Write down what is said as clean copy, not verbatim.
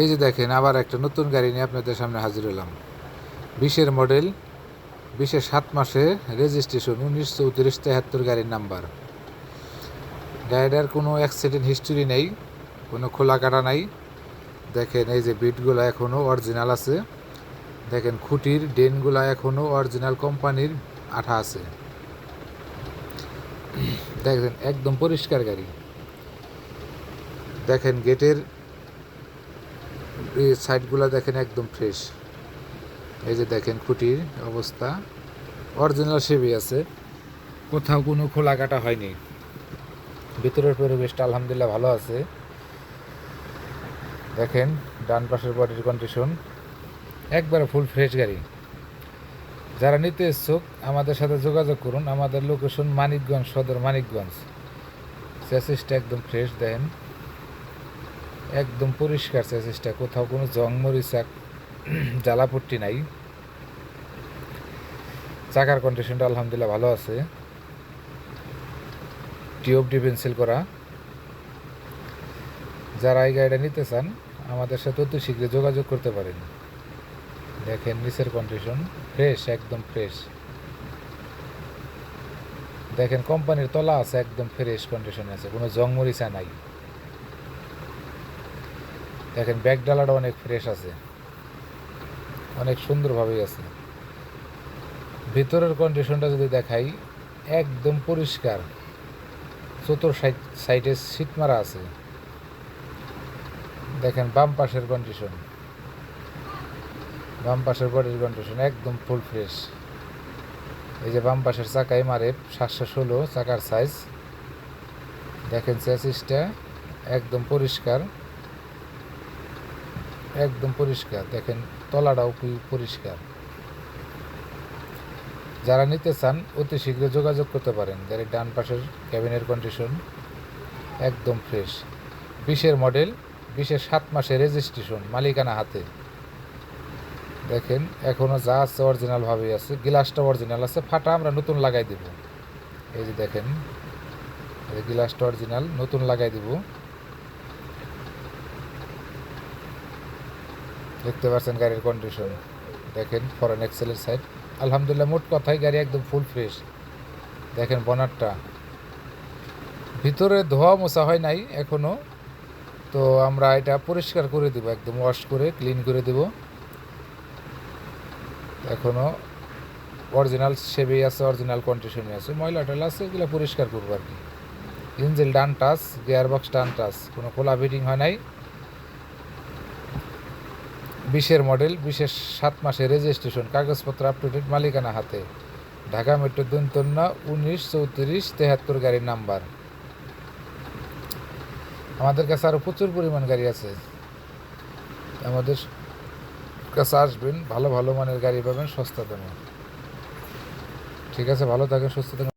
এই যে দেখেন আবার একটা নতুন গাড়ি নিয়ে আপনাদের সামনে হাজির হলাম। 20-এর মডেল, 20-এর 7 মাসে রেজিস্ট্রেশন, 193473 গাড়ির নাম্বার। গাড়িটার কোনো অ্যাক্সিডেন্ট হিস্টোরি নেই, কোনো খোলা কাটা নাই। দেখেন এই যে বিটগুলো এখনও অরিজিনাল আছে। দেখেন খুঁটির ডেনগুলো এখনও অরিজিনাল কোম্পানির আঠা আছে। দেখেন একদম পরিষ্কার গাড়ি। দেখেন গেটের সাইডগুলো দেখেন একদম ফ্রেশ। এই যে দেখেন খুঁটির অবস্থা অরিজিনাল শেপই আছে, কোথাও কোনো খোলা কাটা হয়নি। ভিতরের পরিবেশটা আলহামদুলিল্লাহ ভালো আছে। দেখেন ডান পাশের বডির কন্ডিশন একবারে ফুল ফ্রেশ গাড়ি। যারা নিতে ইচ্ছুক আমাদের সাথে যোগাযোগ করুন। আমাদের লোকেশন মানিকগঞ্জ সদর, মানিকগঞ্জ। চ্যাসিসটা একদম ফ্রেশ, দেন একদম পরিষ্কার চ্যাসিসটা, কোথাও কোনো জং মরিচা জ্বালাপট্টি নাই। চাকার কন্ডিশনটা আলহামদুলিল্লাহ ভালো আছে, টিউব ডিফেন্সিল করা। যারা এই গাড়িটা নিতে চান আমাদের সাথে অতি শীঘ্রই যোগাযোগ করতে পারেন। দেখেন নিচের কন্ডিশন ফ্রেশ, একদম ফ্রেশ। দেখেন কোম্পানির তলা আছে, একদম ফ্রেশ কন্ডিশনে আছে, কোনো জং মরিচা নাই। দেখেন ব্যাক ডালাটা অনেক ফ্রেশ আছে, অনেক সুন্দরভাবেই আছে। ভিতরের কন্ডিশনটা যদি দেখাই একদম পরিষ্কার, চতুর সাইডে সিট মারা আছে। দেখেন বাম পাশের কন্ডিশন, বাম পাশের বডির কন্ডিশন একদম ফুল ফ্রেশ। এই যে বাম পাশের চাকা MRF 716 চাকার সাইজ। দেখেন চ্যাসিসটা একদম পরিষ্কার, একদম পরিষ্কার। দেখেন তলাটাও খুবই পরিষ্কার। যারা নিতে চান অতি শীঘ্র যোগাযোগ করতে পারেন। গাড়ির ডান পাশের ক্যাবিনের কন্ডিশন একদম ফ্রেশ। 20-এর মডেল, 20-এর 7 মাসে রেজিস্ট্রেশন, মালিকানা হাতে। দেখেন এখনও যা আছে অরিজিনালভাবেই আছে, গ্লাসটা অরিজিনাল আছে, ফাটা আমরা নতুন লাগাই দিব। এই যে দেখেন গ্লাসটা অরিজিনাল, নতুন লাগাই দিব। দেখতে পাচ্ছেন গাড়ির কন্ডিশন, দেখেন ফরেন এক্সেলের সাইড। আলহামদুলিল্লাহ মোট কথাই গাড়ি একদম ফুল ফ্রেশ। দেখেন বনারটা ভিতরে ধোয়া মোছা হয় নাই এখনও, তো আমরা এটা পরিষ্কার করে দেব, একদম ওয়াশ করে ক্লিন করে দেব। এখনও অরিজিনাল শেপেই আছে, অরিজিনাল কন্ডিশনে আছে, ময়লা টয়লা আছে, এগুলো পরিষ্কার করবো আর কি। ইঞ্জিন ডান টাচ, গিয়ার বক্স ডান টাচ, কোনো খোলা ফিটিং হয় নাই। 20-এর মডেল, 20-এর 7 মাসে রেজিস্ট্রেশন, কাগজপত্র আপ টু ডেট, মালিকানা হাতে। ঢাকা মেট্রো 193473 গাড়ির নাম্বার। আমাদের কাছে আরও প্রচুর পরিমাণ গাড়ি আছে, আমাদের কাছে আসবেন, ভালো ভালো মানের গাড়ি পাবেন সস্তা দামে। ঠিক আছে, ভালো থাকেন, সুস্থ থাকেন।